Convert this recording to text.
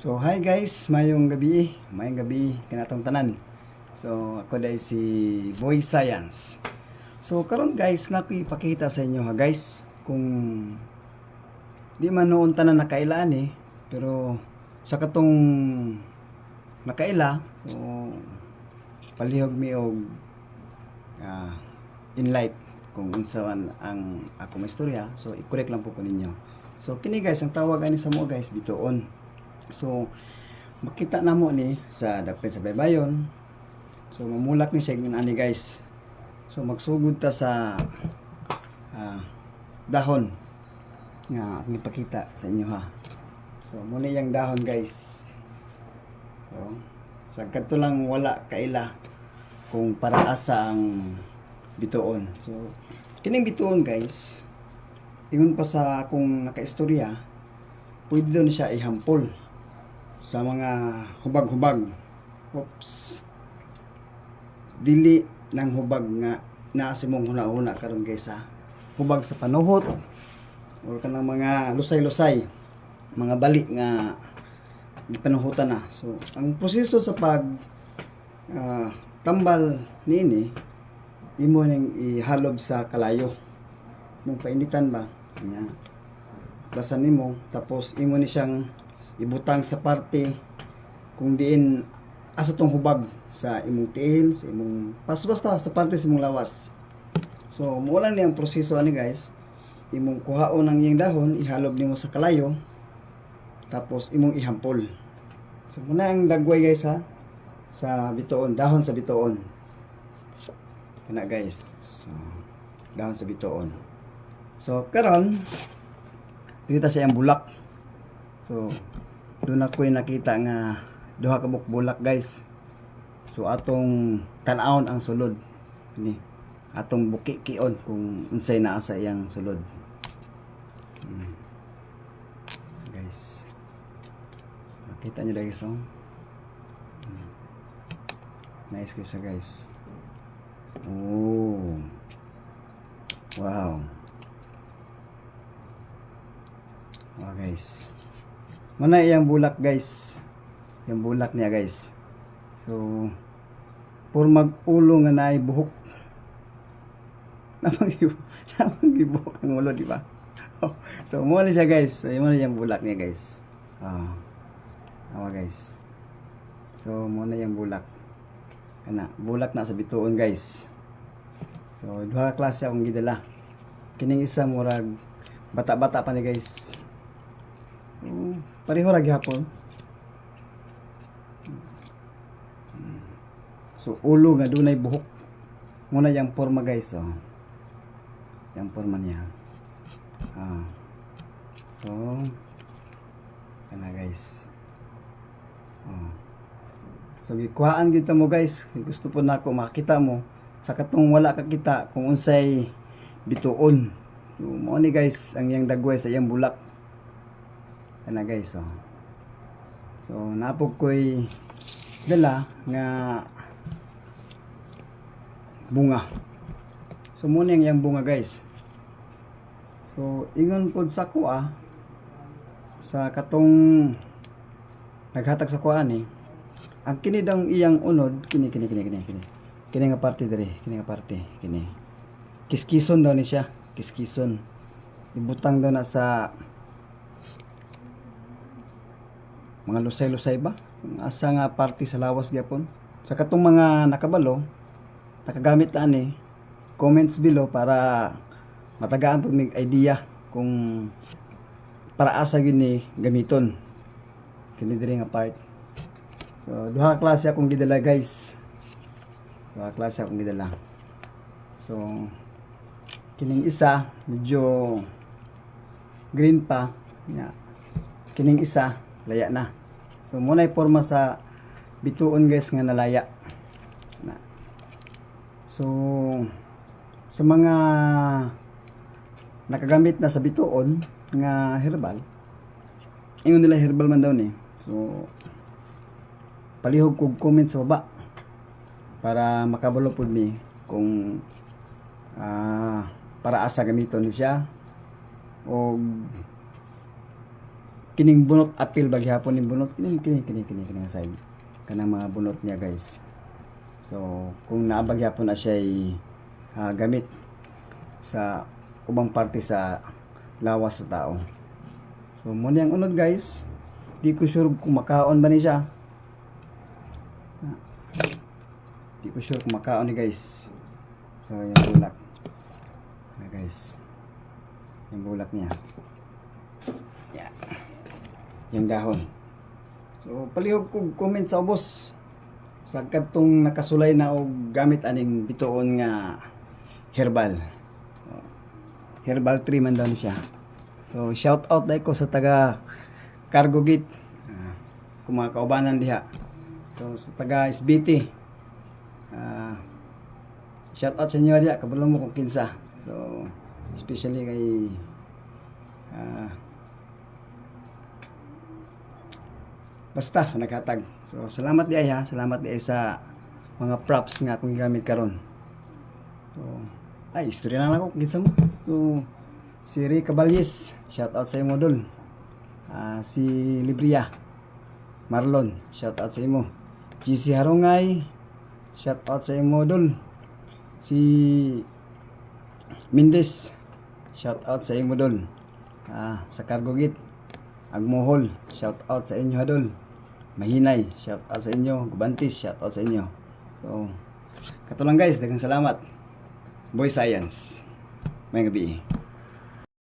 So hi guys, mayong gabi kanatong tanan. So ako dai si Boy Science. So karon guys, nakipakita sa inyo ha guys kung di man noon tanan nakailaan pero sa katong nakaila, so palihog mi og inlight kung unsa man ang akong istorya. So i-correct lang po ko ninyo. So kini guys, ang tawag ani sa mo guys bituon. So makita na mo ni sa dapit sa baybayon. So mamulak ni siya ani guys. So magsugod ta sa dahon nga akong ipakita sa inyo ha. So muna yung dahon guys. So sa kadto lang wala kaila kung para asa ang bituon. So kining bituon guys, ingon pa sa akong nakaistorya, pwede daw ni siya ihampol sa mga hubag-hubag. Oops. Dili ng hubag nga naa si mong huna-huna karon guys ha. Hubag sa panuhot or kanang mga lusay-lusay, mga bali nga gipanuhutan na. So ang proseso sa pag tambal niini, imo ning ihalob sa kalayo. Mong painitan ba? Nya. Basan nimo tapos imo ni siyang ibutang sa parte kung diin asa tong hubag sa imong tiil, sa imong basta sa parte sa imong lawas. So mo lang ni ang proseso ani guys. Imong kuhaon ang iyang dahon, ihalob nimo sa kalayo, tapos imong ihampol. So muna ang dagway guys ha, sa bituon, dahon sa bituon. Kana guys. So dahon sa bituon. So karon dito sa iyang bulak. So doon ako'y nakita nga duha ka bulak guys. So atong tan-awon ang sulod ni atong buki kion kung unsay naa sa iyang sulod. Guys, makita niyo guys oh. Nice guys guys. Oh, wow. Wow guys, mana iyang bulak guys, yung bulak niya guys. So por mag-ulo nga naay buhok, namang ang ulo di ba? So mo na siya guys. So mo na yung bulak niya guys. Guys, so mo na yung bulak kana bulak na sa bituon guys. So duha ka klase akong gidala. Kining isa murag bata-bata pa ni guys. Pareho ra gyapon. So ulo nga dunay buhok. Muna yang forma guys oh. Yang forma niya. So kana guys. So gikuhaan gyud mo guys. Gusto po nako makita mo sa katong wala ka kita kung unsay bituon. So mo ni guys ang yang dagway sa iyang bulak. Kana guys oh. So napog ko'y dala nga bunga. So muna yang bunga guys. So ingon pod sa kuha sa katong naghatag sa kuha ni, ang kini daw iyang unod kini nga parte diri, kini nga parte kini. Kiskison daw ni siya, kiskison. Ibutang daw na sa mga lusay-lusay ba? Asa nga parte sa lawas gyapon. Sa katong mga nakabalo, nakagamit na ani, comments below para matagaan po mig idea kung para asa gyud ni gamiton. Kini diri nga part. So duha klase akong gidala guys. Duha klase akong gidala. So kining isa medyo green pa nya. Kining isa laya na. So muna forma sa bituon guys nga nalaya na. So sa mga nakagamit na sa bituon nga herbal, ingon nila herbal man daw ni. So palihog kog comment sa baba para makabalo pud mi kung para asa gamiton ni siya o kining bunot apil bagyapon ni bunot kining side kanang mga bunot niya guys. So kung naabagyapon na siya gamit sa ubang parte sa lawas sa tao. So mo niyang unod guys, di ko sure kung makaon ba ni siya. Di ko sure kung makaon ni guys. So yung bulak na guys, yung bulak niya yan, yung dahon. So palihog ko comment sa ubos sa kadtong nakasulay na og gamit aning bituon nga herbal. Herbal tree man daw ni siya. So shout out dai ko sa taga Cargo Gate, kung mga kaubanan diha. So sa taga SBT, shout out sa inyo diha, kabalo mo kung kinsa. So especially kay basta sa naghatag. So salamat di ha, salamat di sa mga props nga akong gamit karon. So ay istorya na lang ako kung kinsa mo. So si Ray Caballes, shout out sa imo dol. Si Libria Marlon, shout out sa imo. GC Harungay, shout out sa imo dol. Si Mindes, shout out sa imo dol. Sa Cargo Gate, Agmohol, shout out sa inyo dol. Mahinay, shout out sa inyo. Gubantis, shout out sa inyo. So kato lang guys, daghang salamat. Boy Science, may gabi.